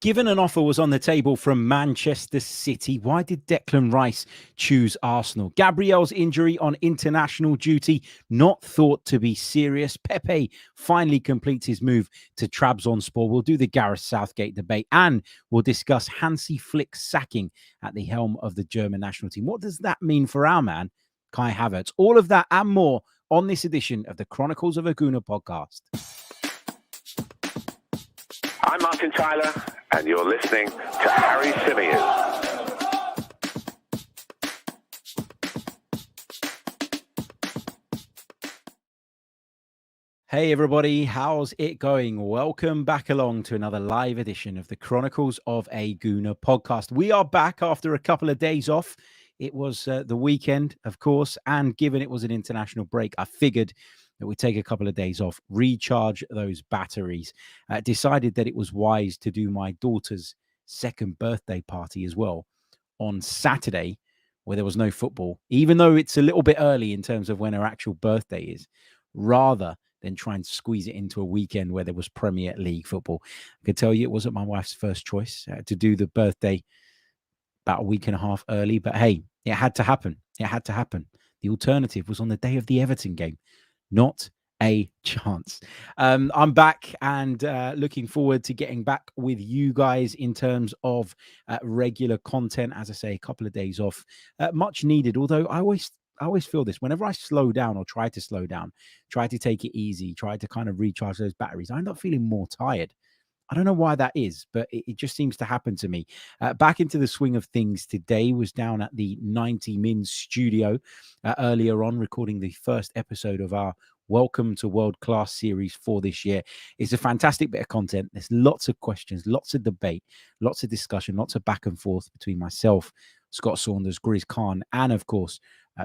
Given an offer was on the table from Manchester City, why did Declan Rice choose Arsenal? Gabriel's injury on international duty, not thought to be serious. Pepe finally completes his move to Trabzonspor. We'll do the Gareth Southgate debate, and we'll discuss Hansi Flick's sacking at the helm of the German national team. What does that mean for our man, Kai Havertz? All of that and more on this edition of the Chronicles of a Gooner podcast. I'm Martin Tyler, and you're listening to Harry Symeou. Hey everybody, how's it going? Welcome back along to another live edition of the Chronicles of a Gooner podcast. We are back after a couple of days off. It was the weekend, of course, and given it was an international break, I figured that we take a couple of days off, recharge those batteries. Decided that it was wise to do my daughter's second birthday party as well on Saturday, where there was no football, even though it's a little bit early in terms of when her actual birthday is, rather than try and squeeze it into a weekend where there was Premier League football. I could tell you it wasn't my wife's first choice to do the birthday about a week and a half early, but hey, it had to happen. It had to happen. The alternative was on the day of the Everton game. Not a chance. I'm back and looking forward to getting back with you guys in terms of regular content. As I say, a couple of days off, much needed. Although I always feel this whenever I slow down or try to slow down, try to take it easy, try to kind of recharge those batteries, I end up feeling more tired. I don't know why that is, but it just seems to happen to me. Back into the swing of things today, was down at the 90 Min studio earlier on, recording the first episode of our Welcome to World Class series for this year. It's a fantastic bit of content. There's lots of questions, lots of debate, lots of discussion, lots of back and forth between myself, Scott Saunders, Grizz Khan, and of course,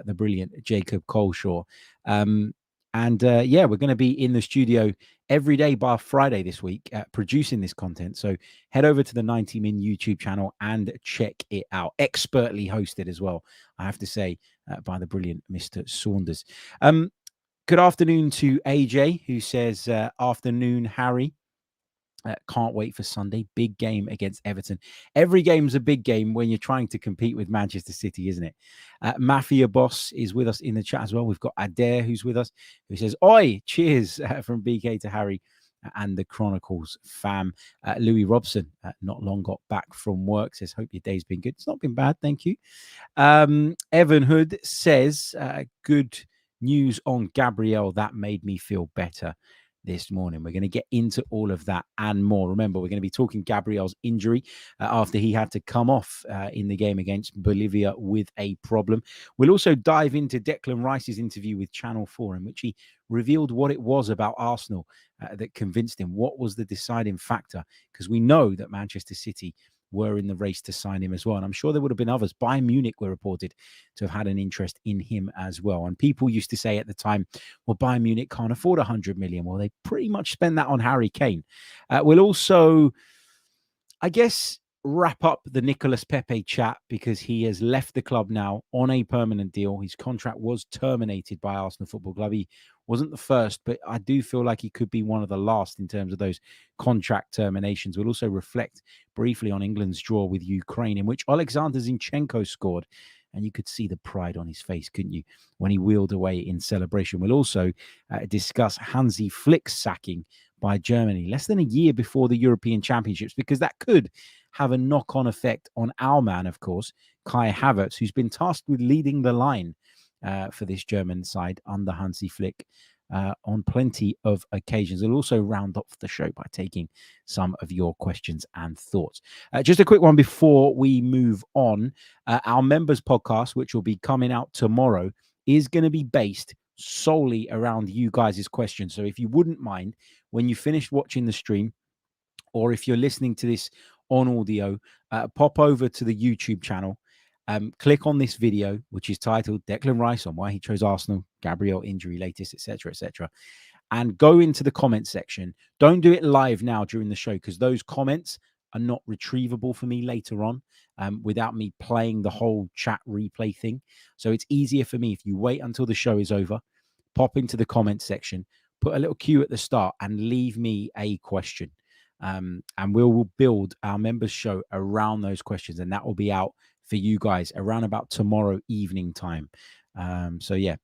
the brilliant Jacob Coleshaw. We're going to be in the studio every day by Friday this week producing this content. So head over to the 90 Min YouTube channel and check it out. Expertly hosted as well, I have to say, by the brilliant Mr. Saunders. Good afternoon to AJ, who says, afternoon, Harry. Can't wait for Sunday. Big game against Everton. Every game's a big game when you're trying to compete with Manchester City, isn't it? Mafia Boss is with us in the chat as well. We've got Adair who's with us, who says, oi, cheers from BK to Harry and the Chronicles fam. Louis Robson, not long got back from work, says, hope your day's been good. It's not been bad, thank you. Evan Hood says, good news on Gabriel. That made me feel better this morning. We're going to get into all of that and more. Remember, we're going to be talking Gabriel's injury after he had to come off in the game against Bolivia with a problem. We'll also dive into Declan Rice's interview with Channel 4, in which he revealed what it was about Arsenal that convinced him. What was the deciding factor? Because we know that Manchester City were in the race to sign him as well. And I'm sure there would have been others. Bayern Munich were reported to have had an interest in him as well. And people used to say at the time, well, Bayern Munich can't afford 100 million. Well, they pretty much spend that on Harry Kane. We'll also, I guess, wrap up the Nicolas Pepe chat because he has left the club now on a permanent deal. His contract was terminated by Arsenal Football Club. He wasn't the first, but I do feel like he could be one of the last in terms of those contract terminations. We'll also reflect briefly on England's draw with Ukraine, in which Alexander Zinchenko scored. And you could see the pride on his face, couldn't you, when he wheeled away in celebration. We'll also discuss Hansi Flick's sacking by Germany less than a year before the European Championships, because that could have a knock-on effect on our man, of course, Kai Havertz, who's been tasked with leading the line for this German side under Hansi Flick on plenty of occasions. We'll also round off the show by taking some of your questions and thoughts. Just a quick one before we move on. Our members podcast, which will be coming out tomorrow, is going to be based solely around you guys' questions. So if you wouldn't mind, when you finish watching the stream, or if you're listening to this on audio, pop over to the YouTube channel. Click on this video, which is titled Declan Rice on why he chose Arsenal, Gabriel injury latest, etc., etc., and go into the comment section. Don't do it live now during the show, because those comments are not retrievable for me later on without me playing the whole chat replay thing. So it's easier for me if you wait until the show is over, pop into the comment section, put a little Q at the start and leave me a question. And we will build our members show around those questions, and that will be out for you guys around about tomorrow evening time. So yeah,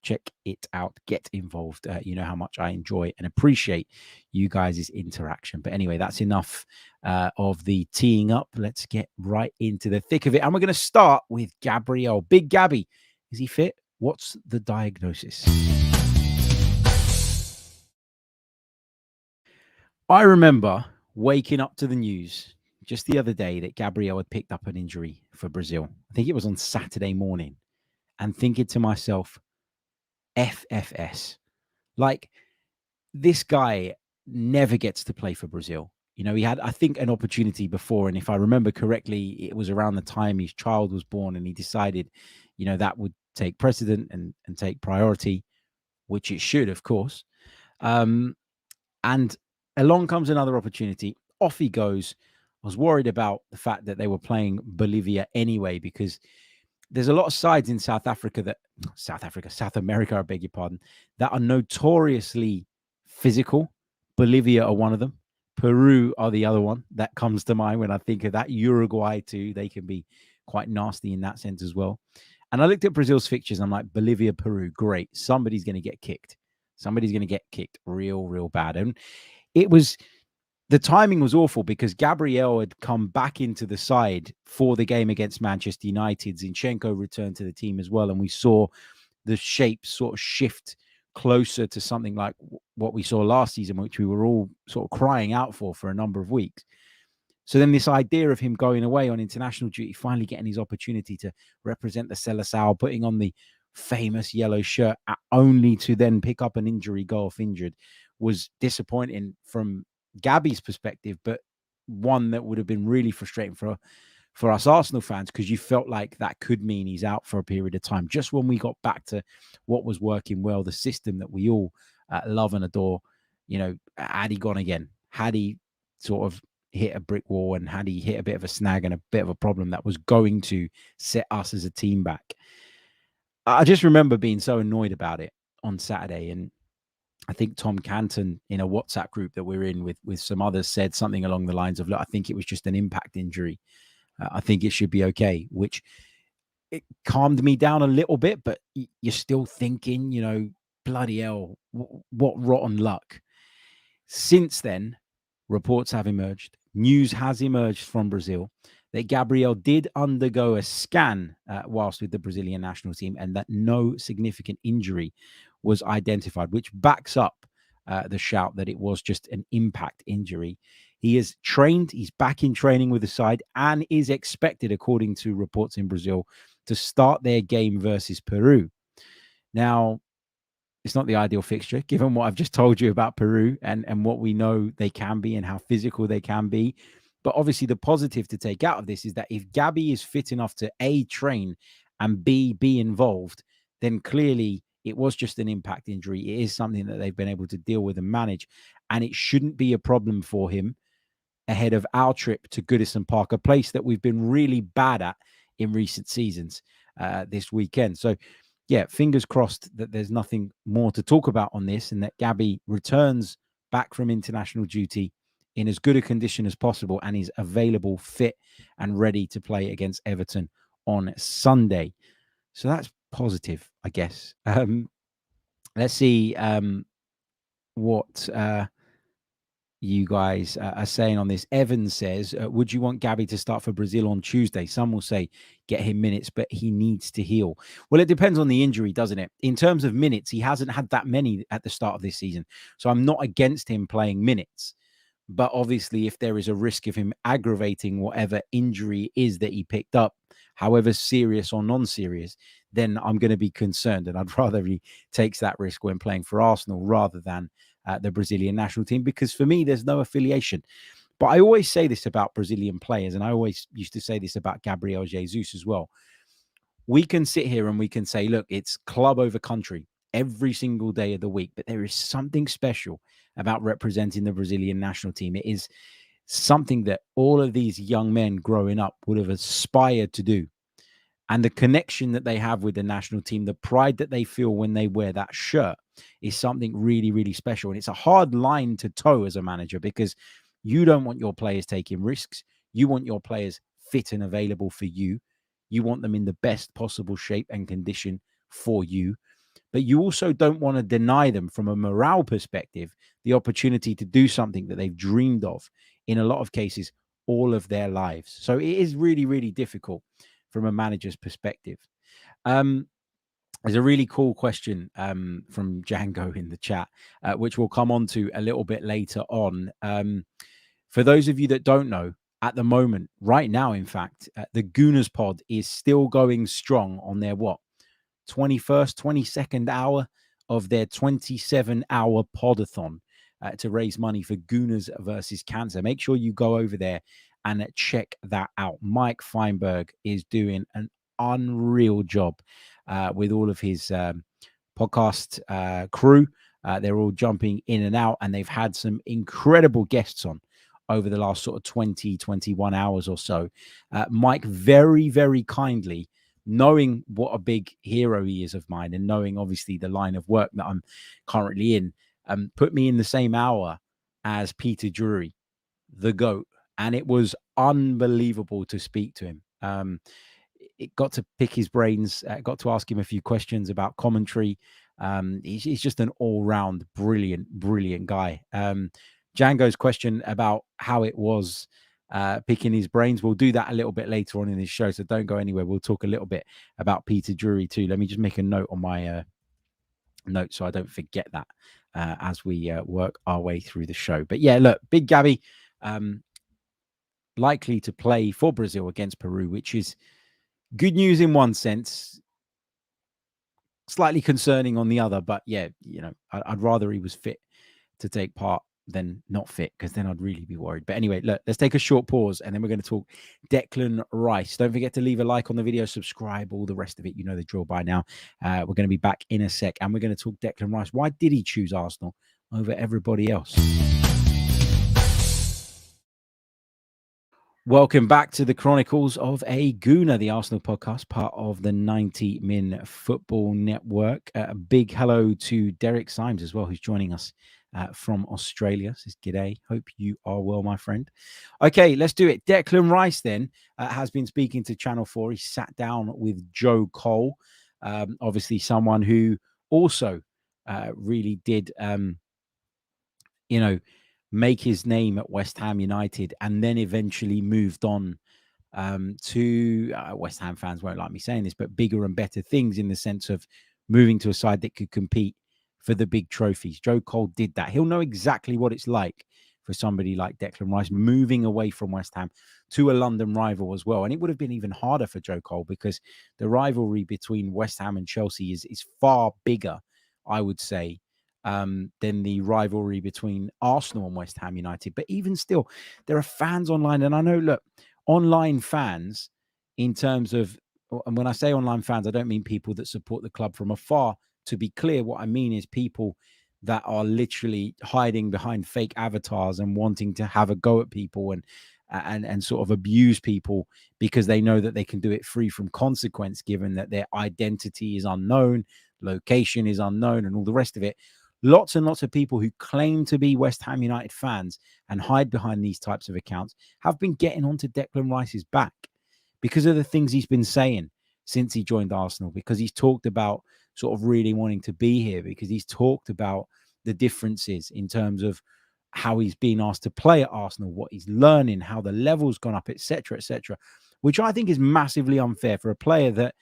check it out, get involved. You know how much I enjoy and appreciate you guys' interaction. But anyway, that's enough of the teeing up. Let's get right into the thick of it. And we're going to start with Gabriel. Big Gabi, is he fit? What's the diagnosis? I remember waking up to the news just the other day that Gabriel had picked up an injury for Brazil. I think it was on Saturday morning, and thinking to myself, FFS. Like, this guy never gets to play for Brazil. You know, he had, I think, an opportunity before. And if I remember correctly, it was around the time his child was born, and he decided, you know, that would take precedent and take priority, which it should, of course. And along comes another opportunity. Off he goes. I was worried about the fact that they were playing Bolivia anyway, because there's a lot of sides in South America, I beg your pardon, that are notoriously physical. Bolivia are one of them. Peru are the other one that comes to mind when I think of that. Uruguay too. They can be quite nasty in that sense as well. And I looked at Brazil's fixtures. And I'm like, Bolivia, Peru, great. Somebody's going to get kicked. Somebody's going to get kicked real bad. And it was, the timing was awful because Gabriel had come back into the side for the game against Manchester United. Zinchenko returned to the team as well. And we saw the shape sort of shift closer to something like what we saw last season, which we were all sort of crying out for a number of weeks. So then this idea of him going away on international duty, finally getting his opportunity to represent the Seleção, putting on the famous yellow shirt, only to then pick up an injury, go off injured, was disappointing from Gabi's perspective, but one that would have been really frustrating for us Arsenal fans, because you felt like that could mean he's out for a period of time. Just when we got back to what was working well, the system that we all love and adore, you know, had he gone again? Had he sort of hit a brick wall, and had he hit a bit of a snag and a bit of a problem that was going to set us as a team back? I just remember being so annoyed about it on Saturday. And I think Tom Canton, in a WhatsApp group that we're in with some others, said something along the lines of, look, I think it was just an impact injury. I think it should be okay, which it calmed me down a little bit, but you're still thinking, you know, bloody hell, what rotten luck. Since then, reports have emerged, news has emerged from Brazil that Gabriel did undergo a scan whilst with the Brazilian national team, and that no significant injury was identified, which backs up the shout that it was just an impact injury. He is trained, he's back in training with the side, and is expected, according to reports in Brazil, to start their game versus Peru. Now, it's not the ideal fixture, given what I've just told you about Peru and what we know they can be and how physical they can be. But obviously, the positive to take out of this is that if Gabi is fit enough to A, train, and B, be involved, then clearly it was just an impact injury. It is something that they've been able to deal with and manage, and it shouldn't be a problem for him ahead of our trip to Goodison Park, a place that we've been really bad at in recent seasons this weekend. So, yeah, fingers crossed that there's nothing more to talk about on this, and that Gabi returns back from international duty in as good a condition as possible and is available, fit, and ready to play against Everton on Sunday. So that's positive, I guess. Let's see what you guys are saying on this. Evan says, would you want Gabi to start for Brazil on Tuesday? Some will say get him minutes, but he needs to heal. Well, it depends on the injury, doesn't it? In terms of minutes, he hasn't had that many at the start of this season. So I'm not against him playing minutes. But obviously, if there is a risk of him aggravating whatever injury is that he picked up, however serious or non-serious, then I'm going to be concerned. And I'd rather he takes that risk when playing for Arsenal rather than the Brazilian national team, because for me, there's no affiliation. But I always say this about Brazilian players, and I always used to say this about Gabriel Jesus as well. We can sit here and we can say, look, it's club over country every single day of the week, but there is something special about representing the Brazilian national team. It is something that all of these young men growing up would have aspired to do. And the connection that they have with the national team, the pride that they feel when they wear that shirt, is something really, really special. And it's a hard line to toe as a manager, because You don't want your players taking risks. You want your players fit and available for you. You want them in the best possible shape and condition for you. But you also don't want to deny them, from a morale perspective, the opportunity to do something that they've dreamed of, in a lot of cases, all of their lives. So it is really, really difficult from a manager's perspective. There's a really cool question from Django in the chat, which we'll come on to a little bit later on. For those of you that don't know, at the moment, right now, in fact, the Gooners pod is still going strong on their 21st, 22nd hour of their 27-hour podathon to raise money for Gooners versus Cancer. Make sure you go over there and check that out. Mike Feinberg is doing an unreal job with all of his podcast crew. They're all jumping in and out, and they've had some incredible guests on over the last sort of 20, 21 hours or so. Mike very, very kindly, knowing what a big hero he is of mine, and knowing obviously the line of work that I'm currently in, put me in the same hour as Peter Drury, the GOAT. And it was unbelievable to speak to him. It got to pick his brains, got to ask him a few questions about commentary. He's just an all-round brilliant guy. Django's question about how it was picking his brains, we'll do that a little bit later on in this show, so don't go anywhere. We'll talk a little bit about Peter Drury too. Let me just make a note on my note so I don't forget that as we work our way through the show. But yeah, look, Big Gabi likely to play for Brazil against Peru, which is good news in one sense, slightly concerning on the other. But yeah, I'd rather he was fit to take part than not fit, because then I'd really be worried. But anyway, look, let's take a short pause, and then we're going to talk Declan Rice. Don't forget to leave a like on the video, subscribe, all the rest of it. You know the drill by now. We're going to be back in a sec, and we're going to talk Declan Rice. Why did he choose Arsenal over everybody else? Welcome back to the Chronicles of a Gooner, the Arsenal podcast, part of the 90 Min Football Network. A big hello to Derek Symes as well, who's joining us from Australia. Says, g'day. Hope you are well, my friend. Okay, let's do it. Declan Rice then has been speaking to Channel 4. He sat down with Joe Cole, obviously someone who also really did, make his name at West Ham United, and then eventually moved on to West Ham fans won't like me saying this, but bigger and better things, in the sense of moving to a side that could compete for the big trophies. Joe Cole did that. He'll know exactly what it's like for somebody like Declan Rice moving away from West Ham to a London rival as well. And it would have been even harder for Joe Cole, because the rivalry between West Ham and Chelsea is far bigger, I would say, than the rivalry between Arsenal and West Ham United. But even still, there are fans online, and I know, look, online fans, in terms of, and when I say online fans, I don't mean people that support the club from afar. To be clear, what I mean is people that are literally hiding behind fake avatars and wanting to have a go at people and sort of abuse people, because they know that they can do it free from consequence, given that their identity is unknown, location is unknown, and all the rest of it. Lots and lots of people who claim to be West Ham United fans and hide behind these types of accounts have been getting onto Declan Rice's back because of the things he's been saying since he joined Arsenal, because he's talked about sort of really wanting to be here, because he's talked about the differences in terms of how he's been asked to play at Arsenal, what he's learning, how the level's gone up, etc., which I think is massively unfair for a player that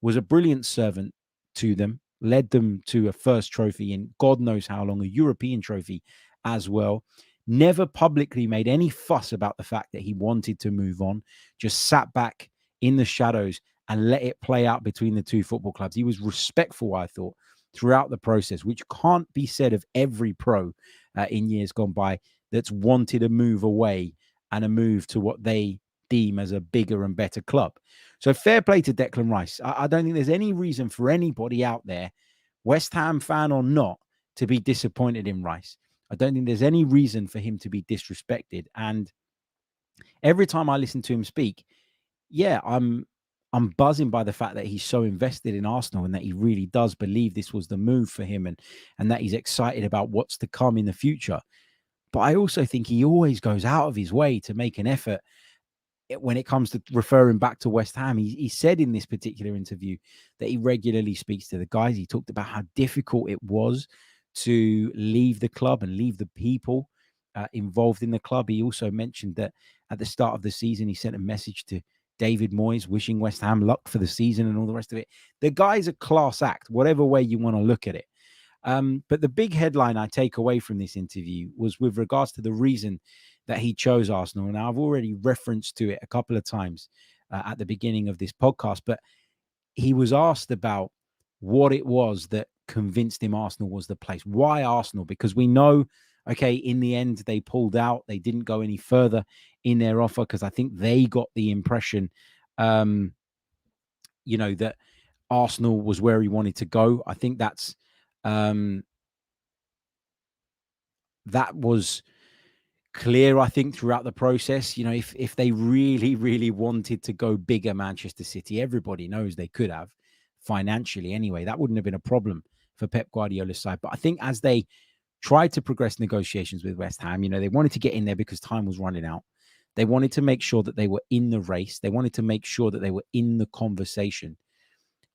was a brilliant servant to them, led them to a first trophy in God knows how long, a European trophy as well. Never publicly made any fuss about the fact that he wanted to move on, just sat back in the shadows and let it play out between the two football clubs. He was respectful, I thought, throughout the process, which can't be said of every pro in years gone by that's wanted a move away and a move to what they deem as a bigger and better club. So fair play to Declan Rice. I don't think there's any reason for anybody out there, West Ham fan or not, to be disappointed in Rice. I don't think there's any reason for him to be disrespected. And every time I listen to him speak, yeah, I'm buzzing by the fact that he's so invested in Arsenal, and that he really does believe this was the move for him, and that he's excited about what's to come in the future. But I also think he always goes out of his way to make an effort when it comes to referring back to West Ham. He said in this particular interview that he regularly speaks to the guys. He talked about how difficult it was to leave the club and leave the people involved in the club. He also mentioned that at the start of the season, he sent a message to David Moyes wishing West Ham luck for the season and all the rest of it. The guy's a class act, whatever way you want to look at it. But the big headline I take away from this interview was with regards to the reason that he chose Arsenal. Now, I've already referenced to it a couple of times at the beginning of this podcast, but he was asked about what it was that convinced him Arsenal was the place. Why Arsenal? Because we know, okay, in the end, they pulled out. They didn't go any further in their offer because I think they got the impression, that Arsenal was where he wanted to go. I think that was clear, I think, throughout the process. If they really, really wanted to go bigger, Manchester City, everybody knows they could have financially anyway. That wouldn't have been a problem for Pep Guardiola's side. But I think as they tried to progress negotiations with West Ham, they wanted to get in there because time was running out. They wanted to make sure that they were in the race. They wanted to make sure that they were in the conversation.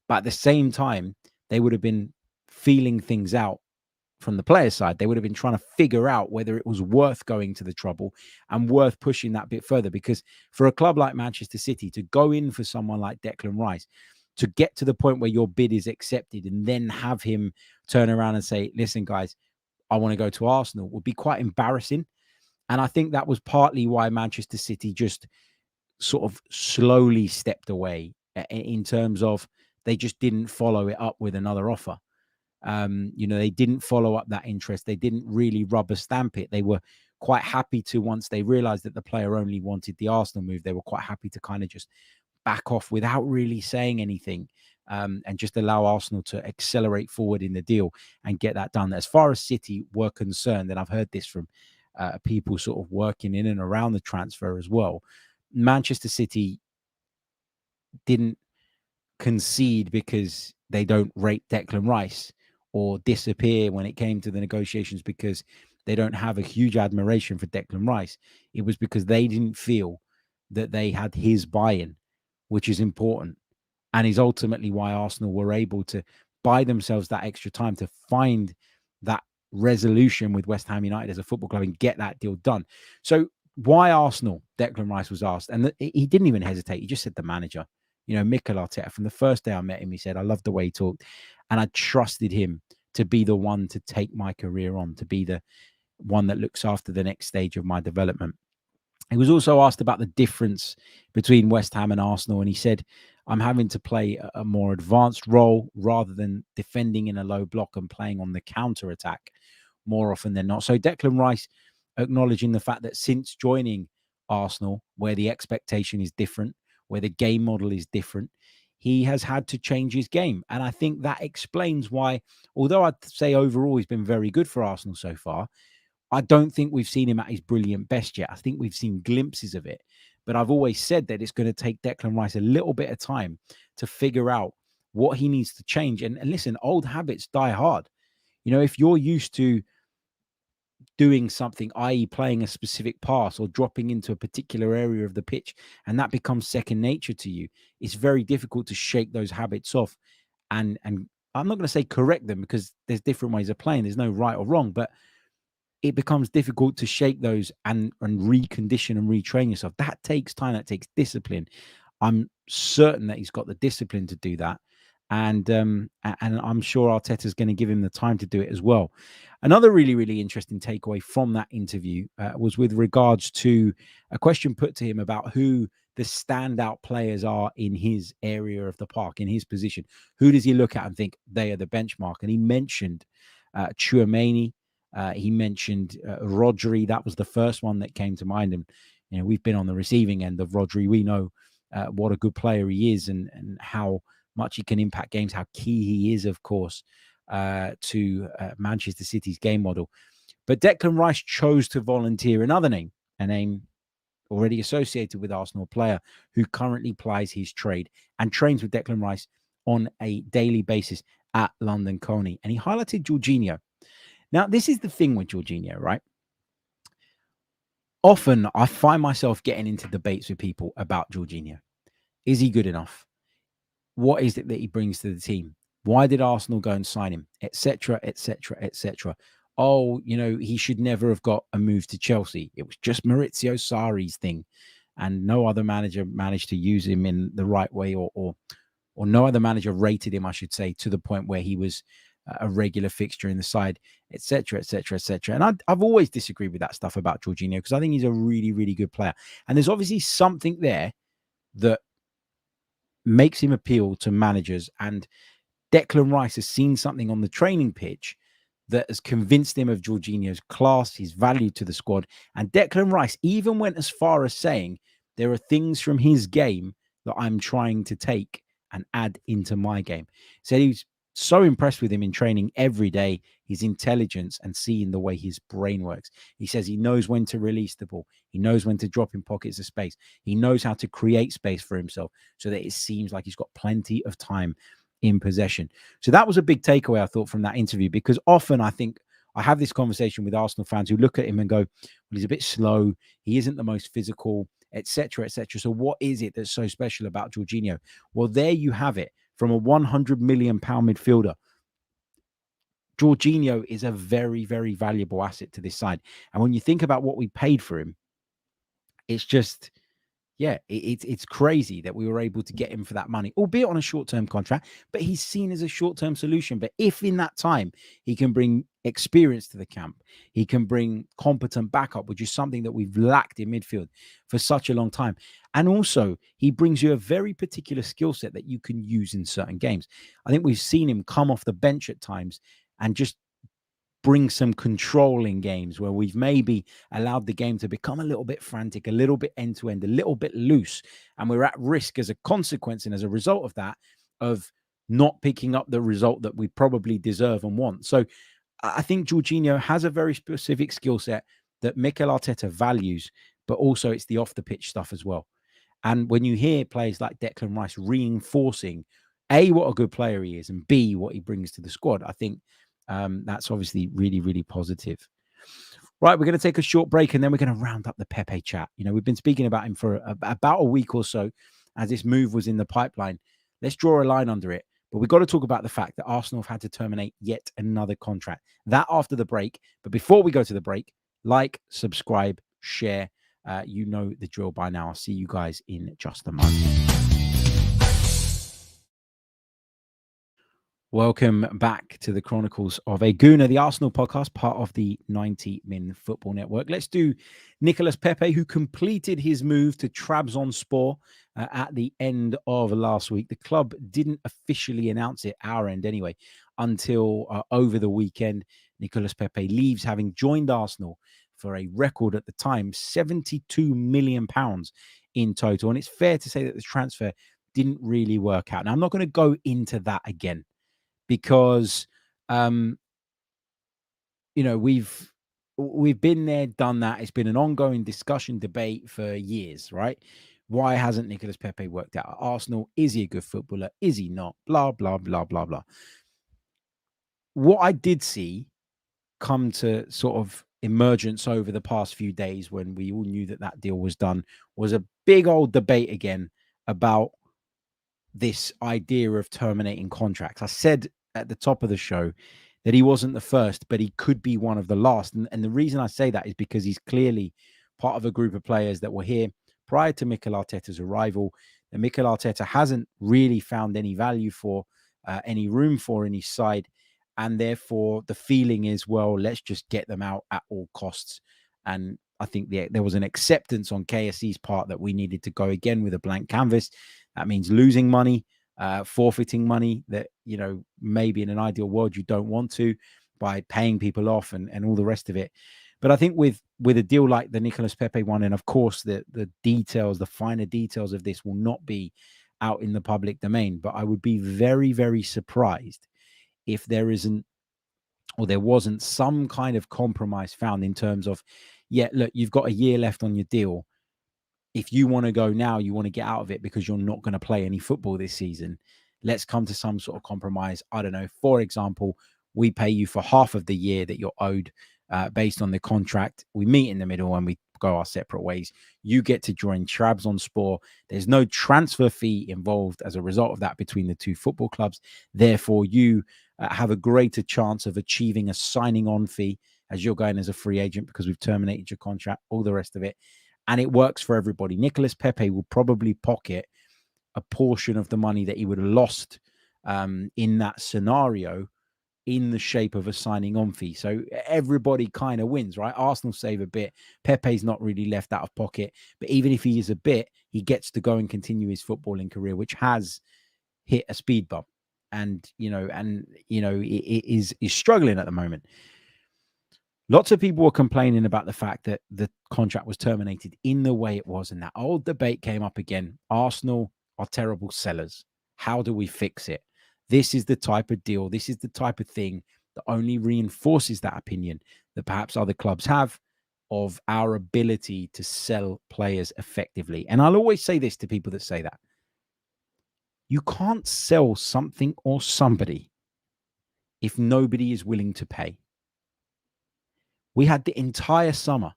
But at the same time, they would have been feeling things out from the players' side. They would have been trying to figure out whether it was worth going to the trouble and worth pushing that bit further. Because for a club like Manchester City to go in for someone like Declan Rice, to get to the point where your bid is accepted and then have him turn around and say, listen, guys, I want to go to Arsenal, would be quite embarrassing. And I think that was partly why Manchester City just sort of slowly stepped away in terms of they just didn't follow it up with another offer. They didn't follow up that interest. They didn't really rubber stamp it. They were quite happy to, once they realized that the player only wanted the Arsenal move, they were quite happy to kind of just back off without really saying anything, and just allow Arsenal to accelerate forward in the deal and get that done. As far as City were concerned, and I've heard this from people sort of working in and around the transfer as well, Manchester City didn't concede because they don't rate Declan Rice or disappear when it came to the negotiations because they don't have a huge admiration for Declan Rice. It was because they didn't feel that they had his buy-in, which is important, and is ultimately why Arsenal were able to buy themselves that extra time to find that resolution with West Ham United as a football club and get that deal done. So why Arsenal? Declan Rice was asked, and he didn't even hesitate. He just said the manager. Mikel Arteta, from the first day I met him, he said, I loved the way he talked, and I trusted him to be the one to take my career on, to be the one that looks after the next stage of my development. He was also asked about the difference between West Ham and Arsenal, and he said, I'm having to play a more advanced role rather than defending in a low block and playing on the counter-attack more often than not. So Declan Rice acknowledging the fact that since joining Arsenal, where the expectation is different, where the game model is different, he has had to change his game. And I think that explains why, although I'd say overall he's been very good for Arsenal so far, I don't think we've seen him at his brilliant best yet. I think we've seen glimpses of it. But I've always said that it's going to take Declan Rice a little bit of time to figure out what he needs to change. And listen, old habits die hard. If you're used to doing something, i.e. playing a specific pass or dropping into a particular area of the pitch, and that becomes second nature to you, it's very difficult to shake those habits off. And I'm not going to say correct them, because there's different ways of playing. There's no right or wrong, but it becomes difficult to shake those and recondition and retrain yourself. That takes time. That takes discipline. I'm certain that he's got the discipline to do that. And I'm sure Arteta's going to give him the time to do it as well. Another really, really interesting takeaway from that interview was with regards to a question put to him about who the standout players are in his area of the park, in his position. Who does he look at and think they are the benchmark? And he mentioned Tchouaméni. He mentioned Rodri. That was the first one that came to mind. And we've been on the receiving end of Rodri. We know what a good player he is, and how much he can impact games, how key he is, of course, to Manchester City's game model. But Declan Rice chose to volunteer another name, a name already associated with Arsenal, player who currently plies his trade and trains with Declan Rice on a daily basis at London Colney. And he highlighted Jorginho. Now, this is the thing with Jorginho, right? often I find myself getting into debates with people about Jorginho. Is he good enough? What is it that he brings to the team? Why did Arsenal go and sign him? Etc. Etc. Etc. Oh, he should never have got a move to Chelsea. It was just Maurizio Sarri's thing, and no other manager managed to use him in the right way, or no other manager rated him, I should say, to the point where he was a regular fixture in the side, etc., etc., etc. And I've always disagreed with that stuff about Jorginho, because I think he's a really, really good player, and there's obviously something there that makes him appeal to managers. And Declan Rice has seen something on the training pitch that has convinced him of Jorginho's class, his value to the squad. And Declan Rice even went as far as saying, there are things from his game that I'm trying to take and add into my game. Said he's so impressed with him in training every day, his intelligence and seeing the way his brain works. He says he knows when to release the ball. He knows when to drop in pockets of space. He knows how to create space for himself so that it seems like he's got plenty of time in possession. So that was a big takeaway, I thought, from that interview, because often I think I have this conversation with Arsenal fans who look at him and go, well, he's a bit slow. He isn't the most physical, etc., etc. So what is it that's so special about Jorginho? Well, there you have it. From a £100 million midfielder, Jorginho is a very, very valuable asset to this side. And when you think about what we paid for him, it's just, it's crazy that we were able to get him for that money, albeit on a short-term contract, but he's seen as a short-term solution. But if in that time he can bring experience to the camp, he can bring competent backup, which is something that we've lacked in midfield for such a long time. And also he brings you a very particular skill set that you can use in certain games. I think we've seen him come off the bench at times and just bring some control in games where we've maybe allowed the game to become a little bit frantic, a little bit end-to-end, a little bit loose. And we're at risk as a consequence and as a result of that, of not picking up the result that we probably deserve and want. So I think Jorginho has a very specific skill set that Mikel Arteta values, but also it's the off-the-pitch stuff as well. And when you hear players like Declan Rice reinforcing, A, what a good player he is, and B, what he brings to the squad, I think that's obviously really, really positive. Right, we're going to take a short break and then we're going to round up the Pepe chat. We've been speaking about him for about a week or so as this move was in the pipeline. Let's draw a line under it. But we've got to talk about the fact that Arsenal have had to terminate yet another contract. That after the break. But before we go to the break, like, subscribe, share. You know the drill by now. I'll see you guys in just a moment. Welcome back to the Chronicles of a Gooner, the Arsenal podcast, part of the 90 Min Football Network. Let's do Nicolas Pepe, who completed his move to Trabzonspor at the end of last week. The club didn't officially announce it, our end anyway, until over the weekend. Nicolas Pepe leaves, having joined Arsenal for a record at the time, £72 million in total. And it's fair to say that the transfer didn't really work out. Now, I'm not going to go into that again, because we've been there, done that. It's been an ongoing discussion, debate for years, right? Why hasn't Nicolas Pepe worked out at Arsenal? Is he a good footballer? Is he not? Blah, blah, blah, blah, blah. What I did see come to sort of emergence over the past few days, when we all knew that that deal was done, was a big old debate again about this idea of terminating contracts. I said at the top of the show that he wasn't the first, but he could be one of the last. And the reason I say that is because he's clearly part of a group of players that were here prior to Mikel Arteta's arrival, and Mikel Arteta hasn't really found any value for, any room for in his side. And therefore the feeling is, well, let's just get them out at all costs. And I think there was an acceptance on KSE's part that we needed to go again with a blank canvas. That means losing money, forfeiting money that, maybe in an ideal world you don't want to, by paying people off and all the rest of it. But I think with a deal like the Nicolas Pepe one, and of course the details, the finer details of this will not be out in the public domain, but I would be very, very surprised if there isn't, or there wasn't, some kind of compromise found in terms of, look, you've got a year left on your deal. If you want to go now, you want to get out of it because you're not going to play any football this season, let's come to some sort of compromise. I don't know. For example, we pay you for half of the year that you're owed based on the contract. We meet in the middle and we go our separate ways. You get to join Trabzonspor. There's no transfer fee involved as a result of that between the two football clubs. Therefore, you have a greater chance of achieving a signing on fee as you're going as a free agent because we've terminated your contract, all the rest of it. And it works for everybody. Nicolas Pepe will probably pocket a portion of the money that he would have lost in that scenario in the shape of a signing on fee. So everybody kind of wins, right? Arsenal save a bit. Pepe's not really left out of pocket. But even if he is a bit, he gets to go and continue his footballing career, which has hit a speed bump. And, it is struggling at the moment. Lots of people were complaining about the fact that the contract was terminated in the way it was. And that old debate came up again. Arsenal are terrible sellers. How do we fix it? This is the type of deal. This is the type of thing that only reinforces that opinion that perhaps other clubs have of our ability to sell players effectively. And I'll always say this to people that say that. You can't sell something or somebody if nobody is willing to pay. We had the entire summer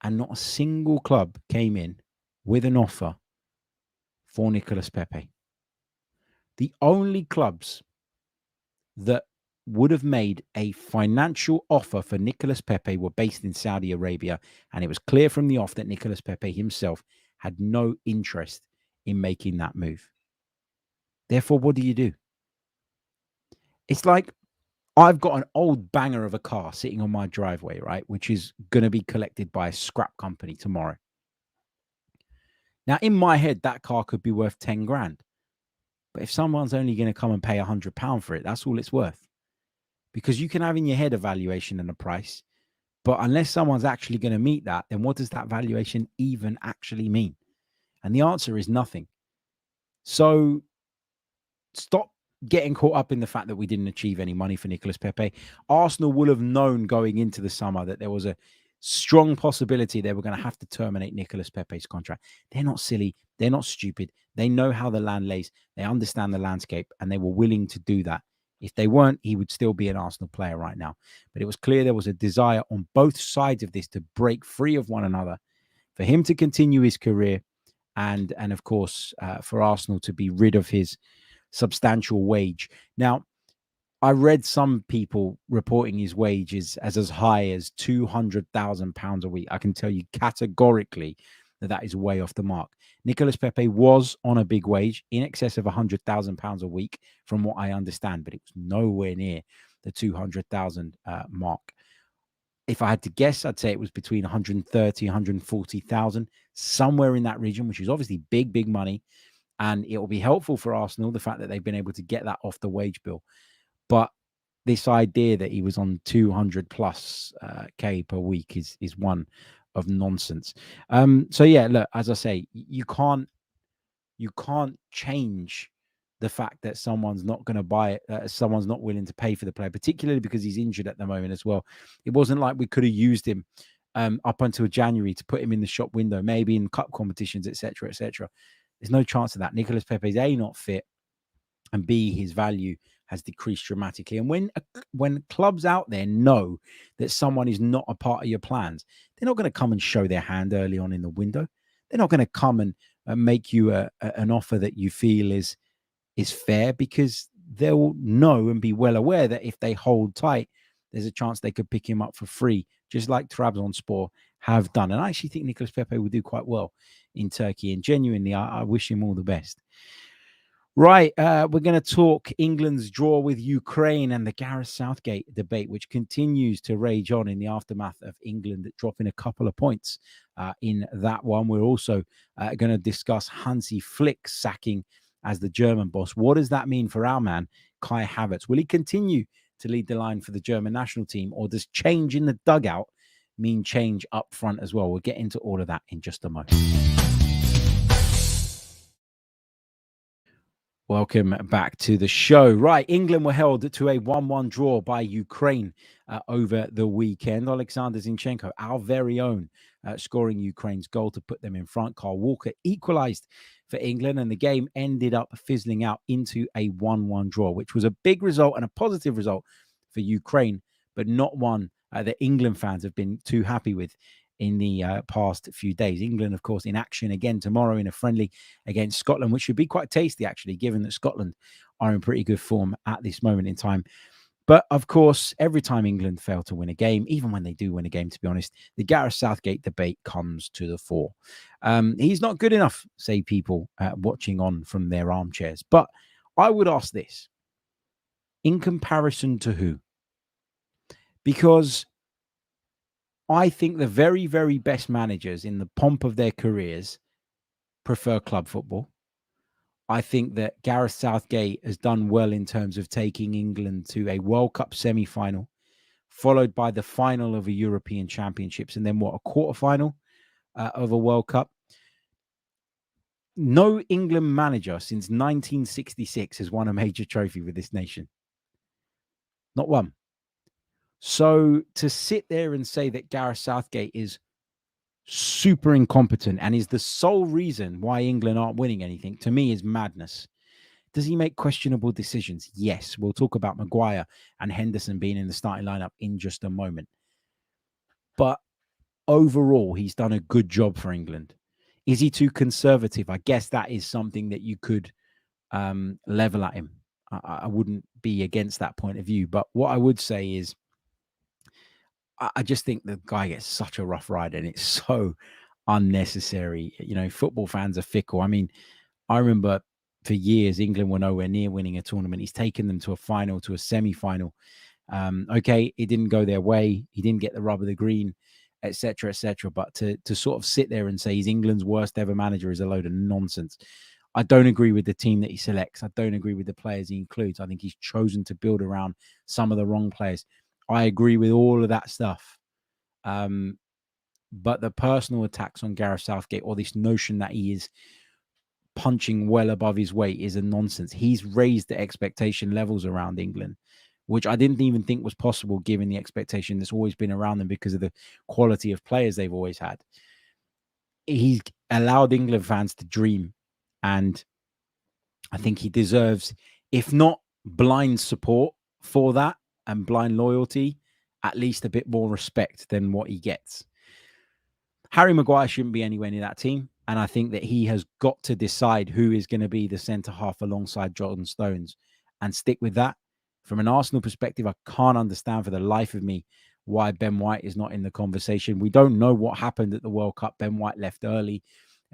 and not a single club came in with an offer for Nicolas Pepe. The only clubs that would have made a financial offer for Nicolas Pepe were based in Saudi Arabia. And it was clear from the off that Nicolas Pepe himself had no interest in making that move. Therefore, what do? It's like I've got an old banger of a car sitting on my driveway, right? Which is going to be collected by a scrap company tomorrow. Now, in my head, that car could be worth 10 grand. But if someone's only going to come and pay £100 for it, that's all it's worth. Because you can have in your head a valuation and a price. But unless someone's actually going to meet that, then what does that valuation even actually mean? And the answer is nothing. So stop getting caught up in the fact that we didn't achieve any money for Nicolas Pepe. Arsenal will have known going into the summer that there was a strong possibility they were going to have to terminate Nicolas Pepe's contract. They're not silly. They're not stupid. They know how the land lays. They understand the landscape, and they were willing to do that. If they weren't, he would still be an Arsenal player right now. But it was clear there was a desire on both sides of this to break free of one another, for him to continue his career, and of course, for Arsenal to be rid of his substantial wage. Now, I read some people reporting his wages as high as £200,000 a week. I can tell you categorically that is way off the mark. Nicolas Pepe was on a big wage, in excess of £100,000 a week, from what I understand, but it was nowhere near the 200,000 mark. If I had to guess, I'd say it was between 130, 140,000, somewhere in that region, which is obviously big money. And it will be helpful for Arsenal, the fact that they've been able to get that off the wage bill. But this idea that he was on 200 plus K per week is one of nonsense. So yeah, look, as I say, you can't change the fact that someone's not going to buy it, someone's not willing to pay for the player, particularly because he's injured at the moment as well. It wasn't like we could have used him up until January to put him in the shop window, maybe in cup competitions, etc., etc. There's no chance of that. Nicolas Pepe is A, not fit, and B, his value has decreased dramatically. And when clubs out there know that someone is not a part of your plans, they're not going to come and show their hand early on in the window. They're not going to come and make you an offer that you feel is fair, because they'll know and be well aware that if they hold tight, there's a chance they could pick him up for free, just like Trabzonspor have done. And I actually think Nicolas Pepe will do quite well in Turkey. And genuinely, I wish him all the best. Right, we're going to talk England's draw with Ukraine and the Gareth Southgate debate, which continues to rage on in the aftermath of England dropping a couple of points in that one. We're also going to discuss Hansi Flick sacking as the German boss. What does that mean for our man, Kai Havertz? Will he continue to lead the line for the German national team, or does change in the dugout mean change up front as well? We'll get into all of that in just a moment. Welcome back to the show. Right, England were held to a 1-1 draw by Ukraine over the weekend. Alexander Zinchenko, our very own, scoring Ukraine's goal to put them in front. Kyle Walker equalised for England, and the game ended up fizzling out into a 1-1 draw, which was a big result and a positive result for Ukraine, but not one that England fans have been too happy with. in the past few days. England, of course, in action again tomorrow in a friendly against Scotland, which should be quite tasty, actually, given that Scotland are in pretty good form at this moment in time. But of course, every time England fail to win a game, even when they do win a game, to be honest, the Gareth Southgate debate comes to the fore. He's not good enough, say people watching on from their armchairs. But I would ask this, in comparison to who? Because I think the very, very best managers in the pomp of their careers prefer club football. I think that Gareth Southgate has done well in terms of taking England to a World Cup semi-final, followed by the final of a European Championships, and then a quarter-final of a World Cup. No England manager since 1966 has won a major trophy with this nation. Not one. So to sit there and say that Gareth Southgate is super incompetent and is the sole reason why England aren't winning anything, to me, is madness. Does he make questionable decisions? Yes. We'll talk about Maguire and Henderson being in the starting lineup in just a moment. But overall, he's done a good job for England. Is he too conservative? I guess that is something that you could level at him. I wouldn't be against that point of view. But what I would say is, I just think the guy gets such a rough ride and it's so unnecessary. You know, football fans are fickle. I mean, I remember for years, England were nowhere near winning a tournament. He's taken them to a final, to a semi-final. Okay, it didn't go their way. He didn't get the rub of the green, etc., etc. But to sort of sit there and say he's England's worst ever manager is a load of nonsense. I don't agree with the team that he selects. I don't agree with the players he includes. I think he's chosen to build around some of the wrong players. I agree with all of that stuff. But the personal attacks on Gareth Southgate, or this notion that he is punching well above his weight, is a nonsense. He's raised the expectation levels around England, which I didn't even think was possible given the expectation that's always been around them because of the quality of players they've always had. He's allowed England fans to dream, and I think he deserves, if not blind support for that and blind loyalty, at least a bit more respect than what he gets. Harry Maguire shouldn't be anywhere near that team. And I think that he has got to decide who is going to be the centre half alongside John Stones and stick with that. From an Arsenal perspective, I can't understand for the life of me why Ben White is not in the conversation. We don't know what happened at the World Cup. Ben White left early,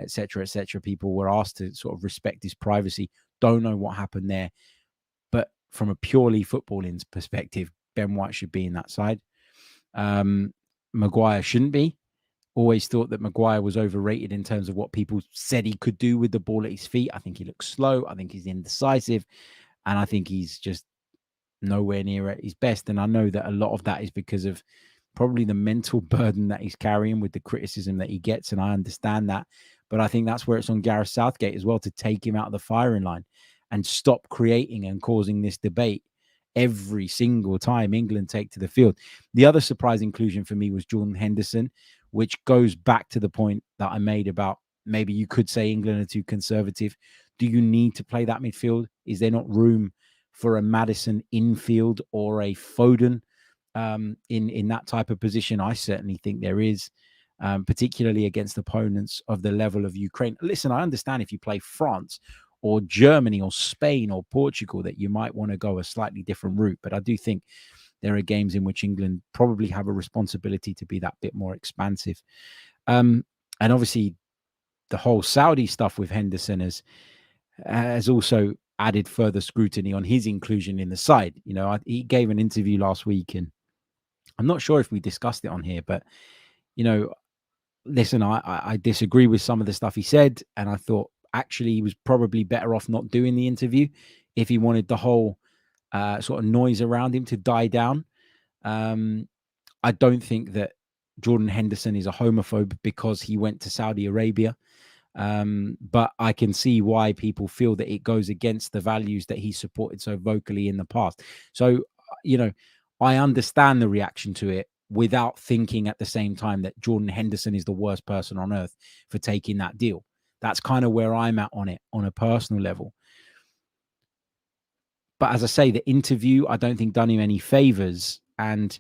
etc., etc. People were asked to sort of respect his privacy. Don't know what happened there. But from a purely footballing perspective, Ben White should be in that side. Maguire shouldn't be. Always thought that Maguire was overrated in terms of what people said he could do with the ball at his feet. I think he looks slow. I think he's indecisive. And I think he's just nowhere near at his best. And I know that a lot of that is because of probably the mental burden that he's carrying with the criticism that he gets. And I understand that. But I think that's where it's on Gareth Southgate as well, to take him out of the firing line and stop creating and causing this debate every single time England take to the field. The other surprise inclusion for me was Jordan Henderson, which goes back to the point that I made about maybe you could say England are too conservative. Do you need to play that midfield? Is there not room for a Maddison infield or a Foden in that type of position? I certainly think there is, particularly against opponents of the level of Ukraine. Listen, I understand if you play France or Germany or Spain or Portugal that you might want to go a slightly different route. But I do think there are games in which England probably have a responsibility to be that bit more expansive. And obviously, the whole Saudi stuff with Henderson has also added further scrutiny on his inclusion in the side. You know, he gave an interview last week, and I'm not sure if we discussed it on here, but, you know, listen, I disagree with some of the stuff he said, and I thought actually he was probably better off not doing the interview if he wanted the whole sort of noise around him to die down. I don't think that Jordan Henderson is a homophobe because he went to Saudi Arabia. But I can see why people feel that it goes against the values that he supported so vocally in the past. So, you know, I understand the reaction to it without thinking at the same time that Jordan Henderson is the worst person on earth for taking that deal. That's kind of where I'm at on it on a personal level. But as I say, the interview, I don't think done him any favors. And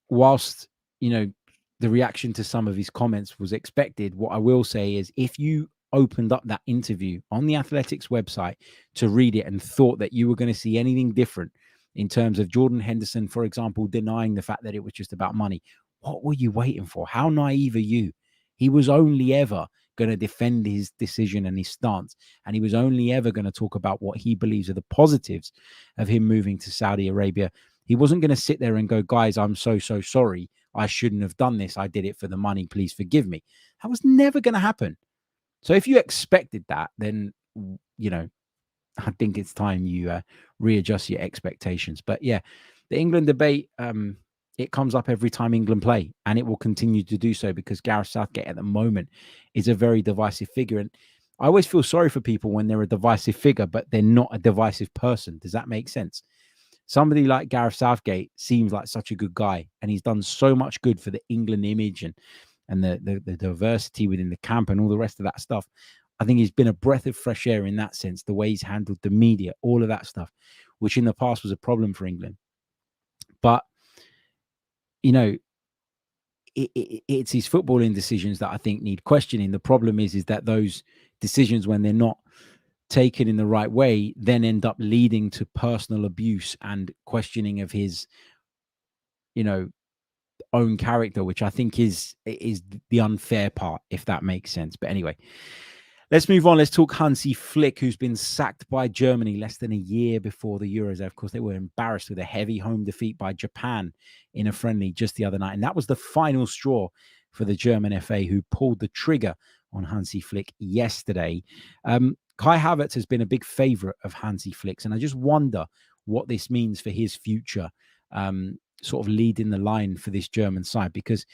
whilst, you know, the reaction to some of his comments was expected. What I will say is, if you opened up that interview on the Athletics website to read it and thought that you were going to see anything different in terms of Jordan Henderson, for example, denying the fact that it was just about money, what were you waiting for? How naive are you? He was only ever going to defend his decision and his stance, and he was only ever going to talk about what he believes are the positives of him moving to Saudi Arabia. He wasn't going to sit there and go, guys, I'm so sorry. I shouldn't have done this. I did it for the money. Please forgive me. That was never going to happen. So if you expected that, then, I think it's time you readjust your expectations. But yeah, the England debate, it comes up every time England play, and it will continue to do so because Gareth Southgate at the moment is a very divisive figure. And I always feel sorry for people when they're a divisive figure, but they're not a divisive person. Does that make sense? Somebody like Gareth Southgate seems like such a good guy, and he's done so much good for the England image and the diversity within the camp and all the rest of that stuff. I think he's been a breath of fresh air in that sense, the way he's handled the media, all of that stuff, which in the past was a problem for England. But, it's his footballing decisions that I think need questioning. The problem is that those decisions, when they're not taken in the right way, then end up leading to personal abuse and questioning of his, own character, which I think is the unfair part, if that makes sense. But anyway, let's move on. Let's talk Hansi Flick, who's been sacked by Germany less than a year before the Euros. Of course, they were embarrassed with a heavy home defeat by Japan in a friendly just the other night. And that was the final straw for the German FA, who pulled the trigger on Hansi Flick yesterday. Kai Havertz has been a big favourite of Hansi Flick's, and I just wonder what this means for his future, sort of leading the line for this German side, because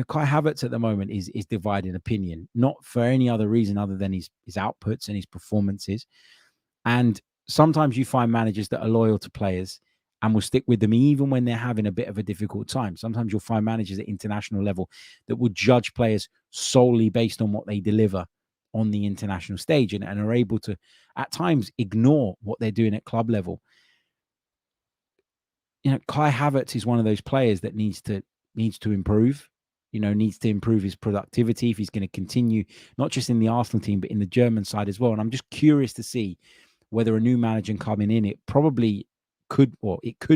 Kai Havertz at the moment is divided opinion, not for any other reason other than his outputs and his performances. And sometimes you find managers that are loyal to players and will stick with them even when they're having a bit of a difficult time. Sometimes you'll find managers at international level that will judge players solely based on what they deliver on the international stage and are able to, at times, ignore what they're doing at club level. Kai Havertz is one of those players that needs to improve, needs to improve his productivity if he's going to continue, not just in the Arsenal team, but in the German side as well. And I'm just curious to see whether a new manager coming in, it could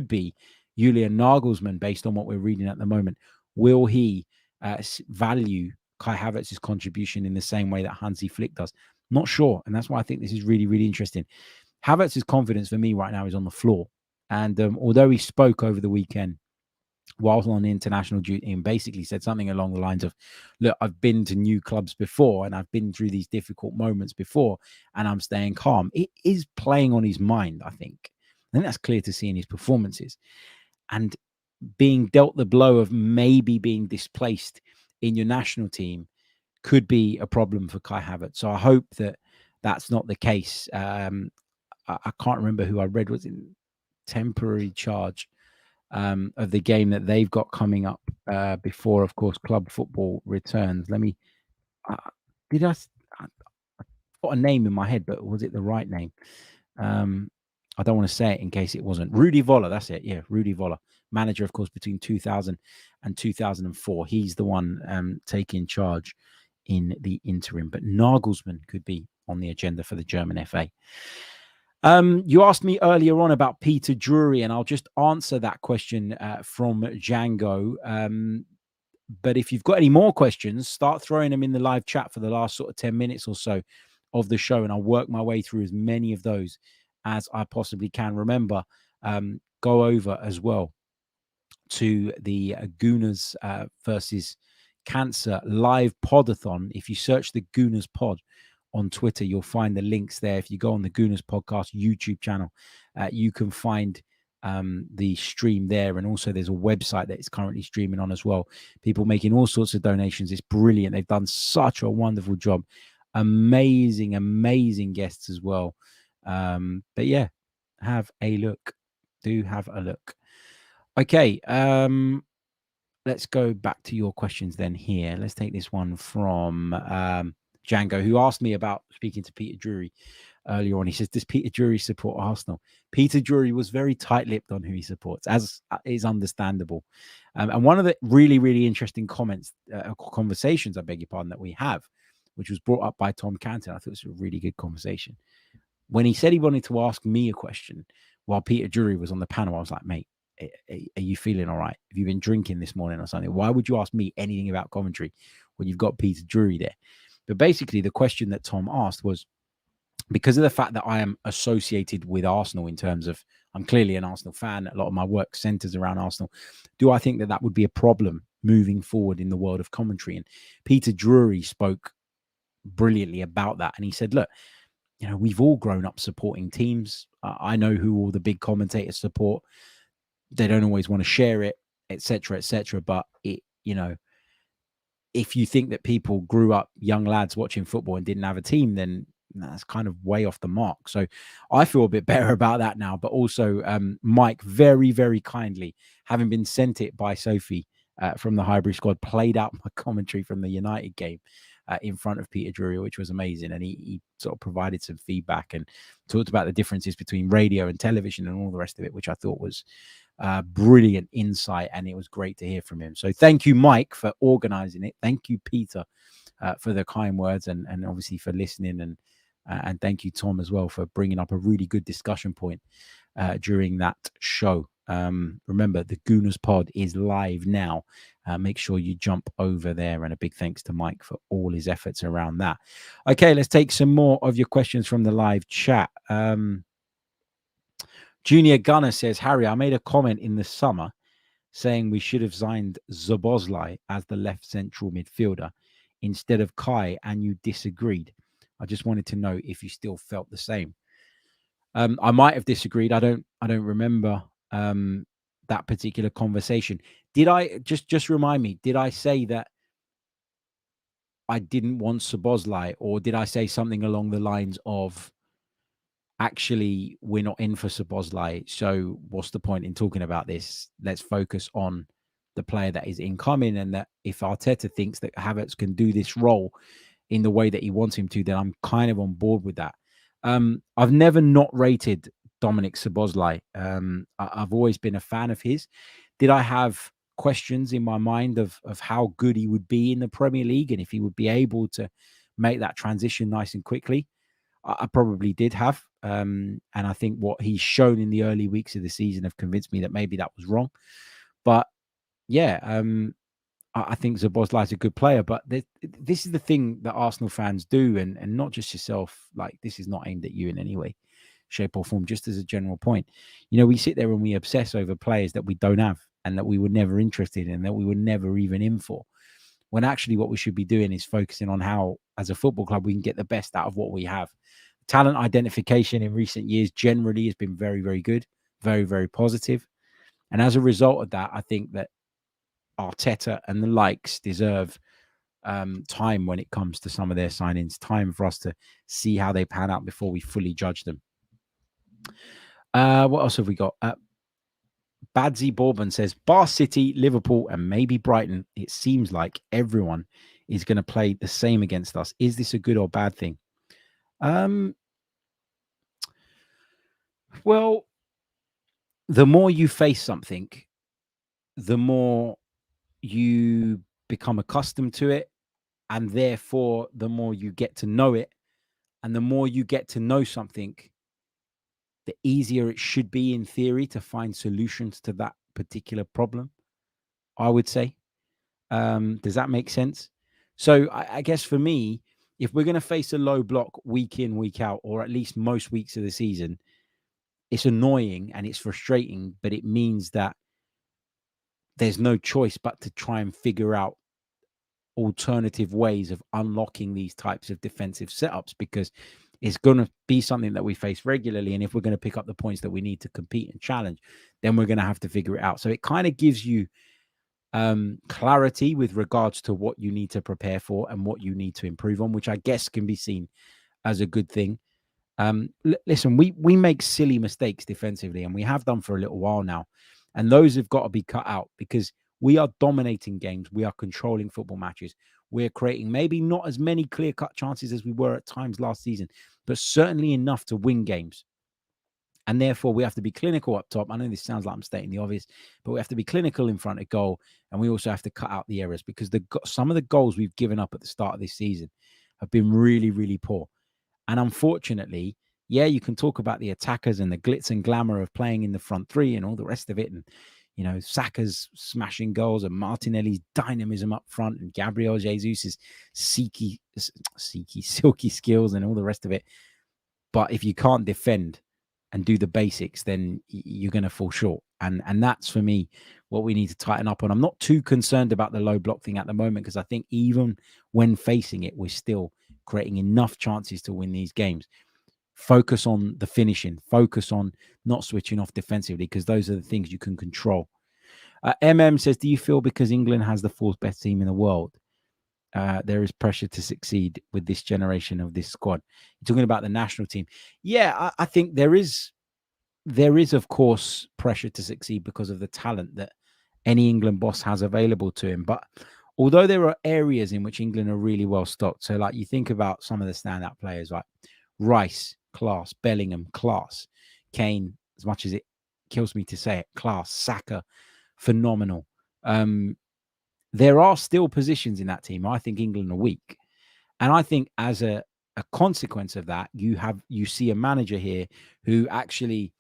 be Julian Nagelsmann, based on what we're reading at the moment. Will he value Kai Havertz's contribution in the same way that Hansi Flick does? Not sure. And that's why I think this is really, really interesting. Havertz's confidence for me right now is on the floor. And although he spoke over the weekend whilst on international duty and basically said something along the lines of, look, I've been to new clubs before and I've been through these difficult moments before and I'm staying calm. It is playing on his mind, I think. I think that's clear to see in his performances. And being dealt the blow of maybe being displaced in your national team could be a problem for Kai Havertz. So I hope that that's not the case. I can't remember who I read was in temporary charge of the game that they've got coming up before, of course, club football returns. Let me, I got a name in my head, but was it the right name? I don't want to say it in case it wasn't. Rudi Völler, that's it. Yeah, Rudi Völler, manager, of course, between 2000 and 2004. He's the one taking charge in the interim, but Nagelsmann could be on the agenda for the German FA. You asked me earlier on about Peter Drury, and I'll just answer that question from Django. But if you've got any more questions, start throwing them in the live chat for the last sort of 10 minutes or so of the show, and I'll work my way through as many of those as I possibly can. Remember, go over as well to the Gooners versus Cancer live podathon. If you search the Gooners pod on Twitter, you'll find the links there. If you go on the Gooners podcast YouTube channel, you can find the stream there. And also there's a website that it's currently streaming on as well. People making all sorts of donations. It's brilliant. They've done such a wonderful job. Amazing guests as well. But yeah, have a look. Do have a look. Okay. Let's go back to your questions then here. Let's take this one from Django, who asked me about speaking to Peter Drury. earlier on. He says, does Peter Drury support Arsenal? Peter Drury was very tight-lipped on who he supports, as is understandable. And one of the really, really interesting conversations, I beg your pardon, that we have, which was brought up by Tom Canton, I thought it was a really good conversation. When he said he wanted to ask me a question while Peter Drury was on the panel, I was like, mate, are you feeling all right? Have you been drinking this morning or something? Why would you ask me anything about commentary when you've got Peter Drury there? But basically, the question that Tom asked was, because of the fact that I am associated with Arsenal in terms of I'm clearly an Arsenal fan, a lot of my work centers around Arsenal, do I think that that would be a problem moving forward in the world of commentary? And Peter Drury spoke brilliantly about that. And he said, look, you know, we've all grown up supporting teams. I know who all the big commentators support. They don't always want to share it, etc., etc. But it, you know, if you think that people grew up young lads watching football and didn't have a team, then that's kind of way off the mark. So I feel a bit better about that now. But also, Mike, very, very kindly, having been sent it by Sophie from the Highbury squad, played out my commentary from the United game in front of Peter Drury, which was amazing. And he sort of provided some feedback and talked about the differences between radio and television and all the rest of it, which I thought was brilliant insight. And it was great to hear from him. So thank you, Mike, for organizing it. Thank you, Peter, for the kind words and obviously for listening. And thank you, Tom, as well, for bringing up a really good discussion point during that show. Remember, the Gooners Pod is live now. Make sure you jump over there. And a big thanks to Mike for all his efforts around that. Okay, let's take some more of your questions from the live chat. Junior Gunner says, Harry, I made a comment in the summer saying we should have signed Szoboszlai as the left central midfielder instead of Kai, and you disagreed. I just wanted to know if you still felt the same. I might have disagreed. I don't remember that particular conversation. Did I just remind me? Did I say that I didn't want Szoboszlai, or did I say something along the lines of, actually, we're not in for Szoboszlai, so what's the point in talking about this? Let's focus on the player that is incoming, and that if Arteta thinks that Havertz can do this role in the way that he wants him to, then I'm kind of on board with that. I've never not rated Dominic Szoboszlai. I've always been a fan of his. Did I have questions in my mind of how good he would be in the Premier League and if he would be able to make that transition nice and quickly? I probably did have. And I think what he's shown in the early weeks of the season have convinced me that maybe that was wrong. But yeah, I think Szoboszlai is a good player, but this is the thing that Arsenal fans do, and not just yourself. Like, this is not aimed at you in any way, shape or form, just as a general point. You know, we sit there and we obsess over players that we don't have and that we were never interested in, that we were never even in for. When actually what we should be doing is focusing on how, as a football club, we can get the best out of what we have. Talent identification in recent years generally has been very, very good, very, very positive. And as a result of that, I think that Arteta and the likes deserve time when it comes to some of their signings, time for us to see how they pan out before we fully judge them. What else have we got? Badsy Bourbon says, Bar City, Liverpool, and maybe Brighton, it seems like everyone is going to play the same against us. Is this a good or bad thing? Well, the more you face something, the more you become accustomed to it, and therefore the more you get to know it, and the more you get to know something, the easier it should be in theory to find solutions to that particular problem, I would say. Does that make sense? So I guess for me, if we're going to face a low block week in, week out, or at least most weeks of the season, it's annoying and it's frustrating, but it means that there's no choice but to try and figure out alternative ways of unlocking these types of defensive setups, because it's going to be something that we face regularly. And if we're going to pick up the points that we need to compete and challenge, then we're going to have to figure it out. So it kind of gives you clarity with regards to what you need to prepare for and what you need to improve on, which I guess can be seen as a good thing. Listen, we make silly mistakes defensively, and we have done for a little while now. And those have got to be cut out, because we are dominating games. We are controlling football matches. we're creating maybe not as many clear-cut chances as we were at times last season, but certainly enough to win games. And therefore, we have to be clinical up top. I know this sounds like I'm stating the obvious, but we have to be clinical in front of goal. And we also have to cut out the errors, because some of the goals we've given up at the start of this season have been really, really poor. And unfortunately, yeah, you can talk about the attackers and the glitz and glamour of playing in the front three and all the rest of it. And, you know, Saka's smashing goals and Martinelli's dynamism up front and Gabriel Jesus's silky skills and all the rest of it. But if you can't defend and do the basics, then you're going to fall short. And that's, for me, what we need to tighten up on. I'm not too concerned about the low block thing at the moment, because I think even when facing it, we're still creating enough chances to win these games. Focus on the finishing. Focus on not switching off defensively, because those are the things you can control. MM says, do you feel because England has the fourth best team in the world, there is pressure to succeed with this generation of this squad? You're talking about the national team. Yeah, I think there is, of course, pressure to succeed because of the talent that any England boss has available to him. But although there are areas in which England are really well stocked, so like you think about some of the standout players like Rice, class; Bellingham, class; Kane, as much as it kills me to say it, class; Saka, phenomenal. There are still positions in that team I think England are weak. And I think as a consequence of that, you see a manager here who actually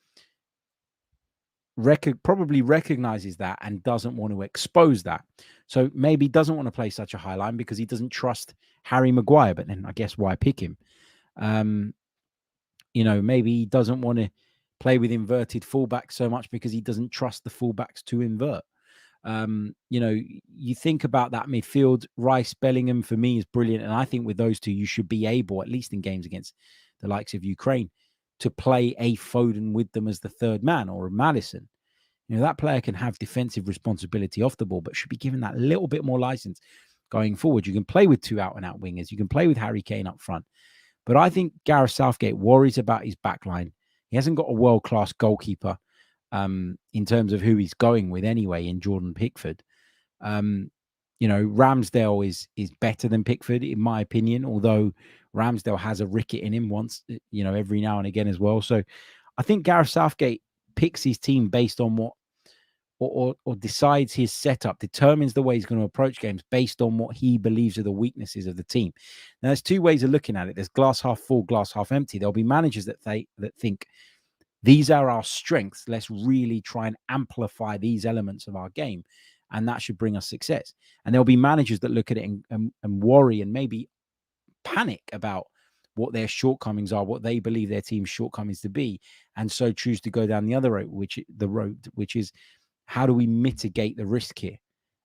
probably recognizes that and doesn't want to expose that. So maybe doesn't want to play such a high line because he doesn't trust Harry Maguire. But then I guess why pick him? You know, maybe he doesn't want to play with inverted fullbacks so much because he doesn't trust the fullbacks to invert. You know, you think about that midfield, Rice, Bellingham, for me, is brilliant. And I think with those two, you should be able, at least in games against the likes of Ukraine, to play a Foden with them as the third man, or a Maddison. You know, that player can have defensive responsibility off the ball, but should be given that little bit more license going forward. You can play with two out-and-out wingers. You can play with Harry Kane up front. But I think Gareth Southgate worries about his backline. He hasn't got a world-class goalkeeper in terms of who he's going with anyway in Jordan Pickford. You know, Ramsdale is better than Pickford, in my opinion, although Ramsdale has a ricket in him once, you know, every now and again as well. So I think Gareth Southgate picks his team based on what, or decides his setup, determines the way he's going to approach games based on what he believes are the weaknesses of the team. Now, there's two ways of looking at it. There's glass half full, glass half empty. There'll be managers that think these are our strengths. Let's really try and amplify these elements of our game, and that should bring us success. And there'll be managers that look at it and worry and maybe panic about what their shortcomings are, what they believe their team's shortcomings to be, and so choose to go down the other road, which is how do we mitigate the risk here?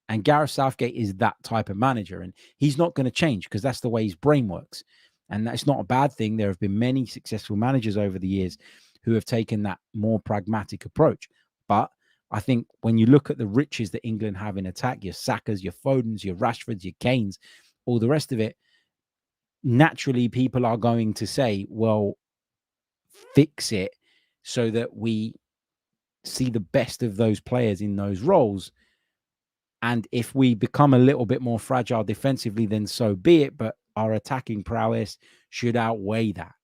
And Gareth Southgate is that type of manager, and he's not going to change because that's the way his brain works. And that's not a bad thing. There have been many successful managers over the years who have taken that more pragmatic approach. But I think when you look at the riches that England have in attack, your Sakas, your Fodens, your Rashfords, your Kanes, all the rest of it, naturally people are going to say, well, fix it so that we see the best of those players in those roles. And if we become a little bit more fragile defensively, then so be it. But our attacking prowess should outweigh that.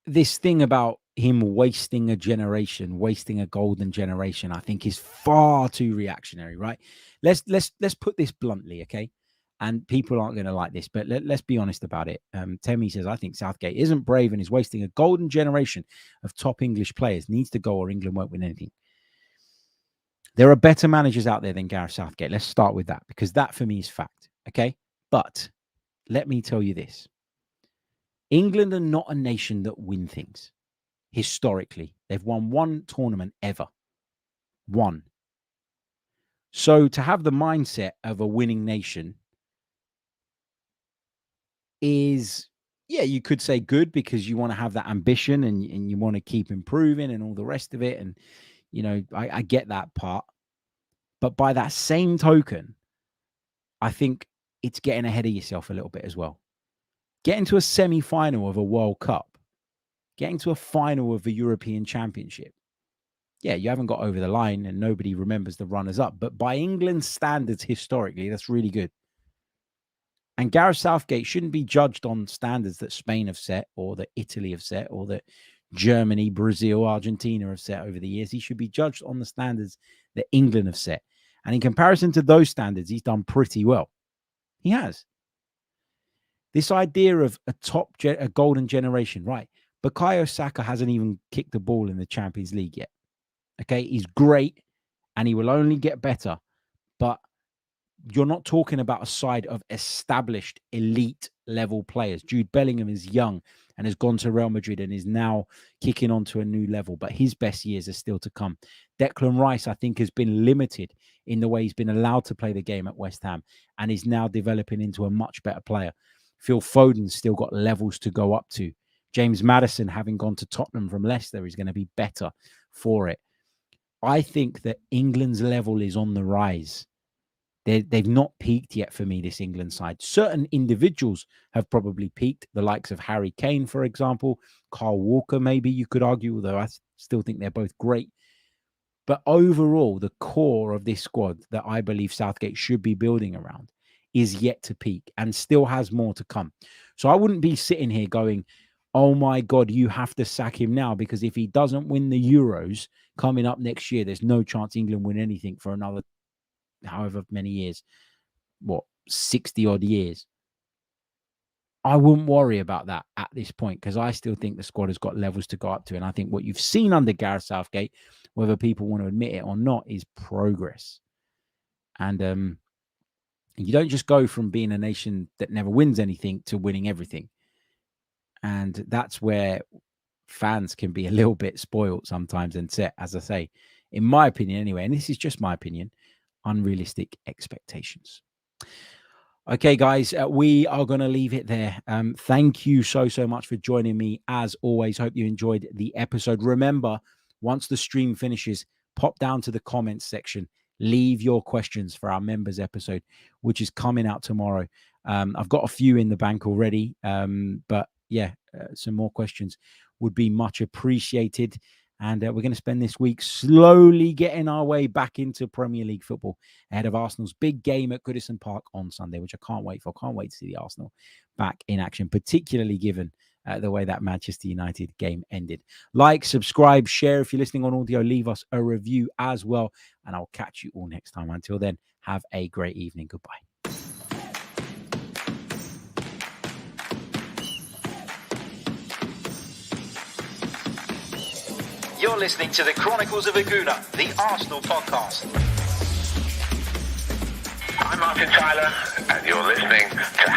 This thing about him wasting a generation, wasting a golden generation, I think is far too reactionary, right? Let's put this bluntly, okay? And people aren't going to like this, but let's be honest about it. Temi says, I think Southgate isn't brave and is wasting a golden generation of top English players. Needs to go or England won't win anything. There are better managers out there than Gareth Southgate. Let's start with that, because that for me is fact, okay? But let me tell you this. England are not a nation that win things. Historically, they've won one tournament ever. One. So to have the mindset of a winning nation is, yeah, you could say good, because you want to have that ambition and you want to keep improving and all the rest of it. And, you know, I get that part. But by that same token, I think it's getting ahead of yourself a little bit as well. Getting to a semi-final of a World Cup, getting to a final of the European Championship, Yeah, you haven't got over the line and nobody remembers the runners-up. But by England's standards historically, that's really good. And Gareth Southgate shouldn't be judged on standards that Spain have set or that Italy have set or that Germany, Brazil, Argentina have set over the years. He should be judged on the standards that England have set. And in comparison to those standards, he's done pretty well. He has. This idea of a golden generation, right? Bukayo Saka hasn't even kicked the ball in the Champions League yet. Okay, he's great and he will only get better. But you're not talking about a side of established elite level players. Jude Bellingham is young and has gone to Real Madrid and is now kicking on to a new level, but his best years are still to come. Declan Rice, I think, has been limited in the way he's been allowed to play the game at West Ham and is now developing into a much better player. Phil Foden's still got levels to go up to. James Maddison, having gone to Tottenham from Leicester, is going to be better for it. I think that England's level is on the rise. They've not peaked yet for me, this England side. Certain individuals have probably peaked, the likes of Harry Kane, for example. Kyle Walker, maybe you could argue, although I still think they're both great. But overall, the core of this squad that I believe Southgate should be building around is yet to peak and still has more to come. So I wouldn't be sitting here going, oh my God, you have to sack him now, because if he doesn't win the Euros coming up next year, there's no chance England win anything for another however many years, 60 odd years. I wouldn't worry about that at this point, because I still think the squad has got levels to go up to. And I think what you've seen under Gareth Southgate, whether people want to admit it or not, is progress. And you don't just go from being a nation that never wins anything to winning everything. And that's where fans can be a little bit spoiled sometimes and set, as I say, in my opinion anyway, and this is just my opinion, unrealistic expectations. Okay, guys, we are going to leave it there. Thank you so much for joining me. As always, hope you enjoyed the episode. Remember, once the stream finishes, pop down to the comments section. Leave your questions for our members episode, which is coming out tomorrow. I've got a few in the bank already, but yeah, some more questions would be much appreciated. And we're going to spend this week slowly getting our way back into Premier League football ahead of Arsenal's big game at Goodison Park on Sunday, which I can't wait for. Can't wait to see the Arsenal back in action, particularly given the way that Manchester United game ended. Like, subscribe, share. If you're listening on audio, leave us a review as well. And I'll catch you all next time. Until then, have a great evening. Goodbye. You're listening to the Chronicles of a Gooner, the Arsenal podcast. I'm Martin Tyler, and you're listening to